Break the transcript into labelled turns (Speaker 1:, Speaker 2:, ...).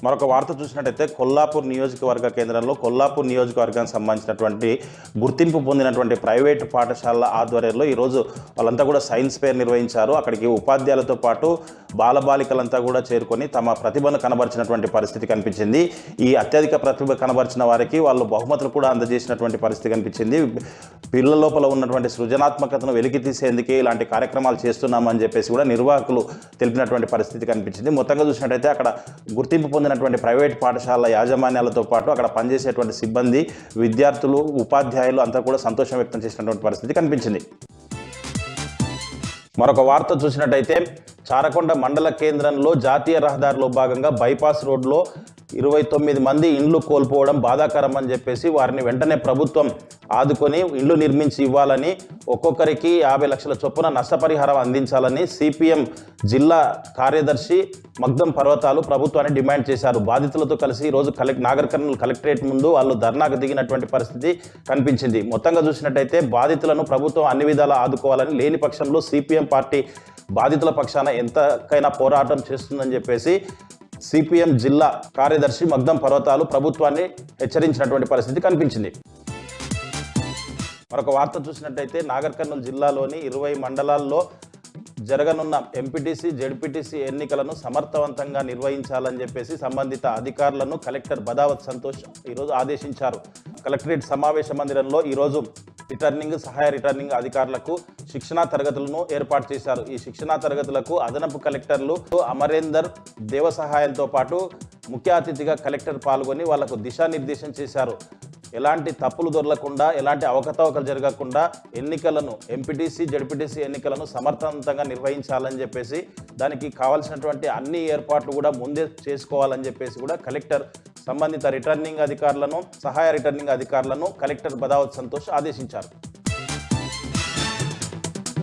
Speaker 1: మరొక వార్త చూసినట్టయితే కొల్లాపూర్ నియోజకవర్గ కేంద్రంలో కొల్లాపూర్ నియోజకవర్గానికి సంబంధించినటువంటి గుర్తింపు పొందినటువంటి ప్రైవేటు పాఠశాలల ఆధ్వర్యంలో ఈరోజు వాళ్ళంతా కూడా సైన్స్ ఫేర్ నిర్వహించారు. అక్కడికి ఉపాధ్యాయులతో పాటు బాలబాలికలంతా కూడా చేరుకొని తమ ప్రతిభను కనబరిచినటువంటి పరిస్థితి కనిపించింది. ఈ అత్యధిక ప్రతిభ కనబరిచిన వారికి వాళ్ళు బహుమతులు కూడా అందజేసినటువంటి పరిస్థితి కనిపించింది. పిల్లల లోపల ఉన్నటువంటి సృజనాత్మకతను వెలికి తీసేందుకే ఇలాంటి కార్యక్రమాలు చేస్తున్నామని చెప్పేసి కూడా నిర్వాహకులు తెలిపినటువంటి పరిస్థితి కనిపించింది. మొత్తంగా చూసినట్టయితే అక్కడ గుర్తింపు పొందినటువంటి ప్రైవేట్ పాఠశాలల యాజమాన్యాలతో పాటు అక్కడ పనిచేసేటువంటి సిబ్బంది, విద్యార్థులు, ఉపాధ్యాయులు అంతా కూడా సంతోషం వ్యక్తం చేసినటువంటి పరిస్థితి కనిపించింది. మరొక వార్త చూసినట్టయితే చారకొండ మండల కేంద్రంలో జాతీయ రహదారిలో భాగంగా బైపాస్ రోడ్లో 29 మంది ఇండ్లు కోల్పోవడం బాధాకరం అని చెప్పేసి వారిని వెంటనే ప్రభుత్వం ఆదుకొని ఇండ్లు నిర్మించి ఇవ్వాలని, ఒక్కొక్కరికి 50 లక్షల చొప్పున నష్టపరిహారం అందించాలని సిపిఎం జిల్లా కార్యదర్శి మగ్దం పర్వతాలు ప్రభుత్వాన్ని డిమాండ్ చేశారు. బాధితులతో కలిసి ఈరోజు నాగర్ కర్నూల్ కలెక్టరేట్ ముందు వాళ్ళు ధర్నాకు దిగినటువంటి పరిస్థితి కనిపించింది. మొత్తంగా చూసినట్టయితే బాధితులను ప్రభుత్వం అన్ని విధాలా ఆదుకోవాలని, లేని పక్షంలో సిపిఎం పార్టీ బాధితుల పక్షాన ఎంతకైనా పోరాటం చేస్తుందని చెప్పేసి సిపిఎం జిల్లా కార్యదర్శి మగ్దం పర్వతాలు ప్రభుత్వాన్ని హెచ్చరించినటువంటి పరిస్థితి కనిపించింది. మరొక వార్త చూసినట్టయితే నాగర్ కర్నూల్ జిల్లాలోని 20 మండలాల్లో జరగనున్న ఎంపీటీసీ, జెడ్పీటీసీ ఎన్నికలను సమర్థవంతంగా నిర్వహించాలని చెప్పేసి సంబంధిత అధికారులను కలెక్టర్ బదావత్ సంతోష్ ఈరోజు ఆదేశించారు. కలెక్టరేట్ సమావేశ మందిరంలో ఈరోజు సహాయ రిటర్నింగ్ అధికారులకు శిక్షణా తరగతులను ఏర్పాటు చేశారు. ఈ శిక్షణా తరగతులకు అదనపు కలెక్టర్లు అమరేందర్ దేవ సహాయంతో పాటు ముఖ్య అతిథిగా కలెక్టర్ పాల్గొని వాళ్లకు దిశానిర్దేశం చేశారు. ఎలాంటి తప్పులు దొరలకుండా, ఎలాంటి అవకతవకలు జరగకుండా ఎన్నికలను, ఎంపీటీసీ, జెడ్పీటీసీ ఎన్నికలను సమర్థవంతంగా నిర్వహించాలని చెప్పేసి, దానికి కావాల్సినటువంటి అన్ని ఏర్పాట్లు కూడా ముందే చేసుకోవాలని చెప్పేసి కూడా కలెక్టర్ సంబంధిత రిటర్నింగ్ అధికారులను, సహాయ రిటర్నింగ్ అధికారులను కలెక్టర్ బదావత్ సంతోష్ ఆదేశించారు.